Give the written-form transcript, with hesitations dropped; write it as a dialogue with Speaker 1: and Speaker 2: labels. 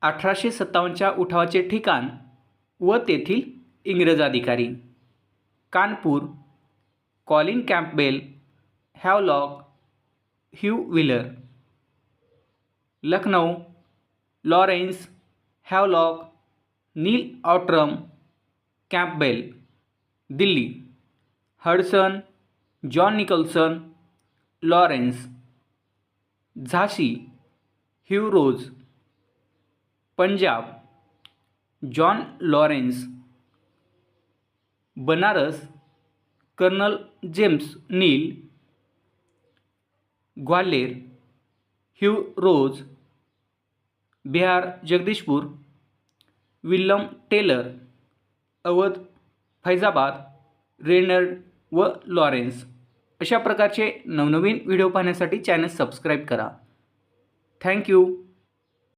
Speaker 1: 1857च्या उठावाचे ठिकाण व तेथील इंग्रज अधिकारी. Kanpur Colin Campbell, Havelock, Hugh Wheeler. Lucknow Lawrence, Havelock, Neill Outram, Campbell. Delhi Hudson, John Nicholson, Lawrence. झाशी Hugh Rose. Punjab John Lawrence. Banaras colonel James Neill. Gwalior Hugh Rose. Bihar Jagdishpur William Taylor. Awadh Faizabad Reynold व Lawrence. अशा प्रकारचे नवनवीन व्हिडिओ पाहण्यासाठी चॅनल सबस्क्राईब करा. थँक्यू.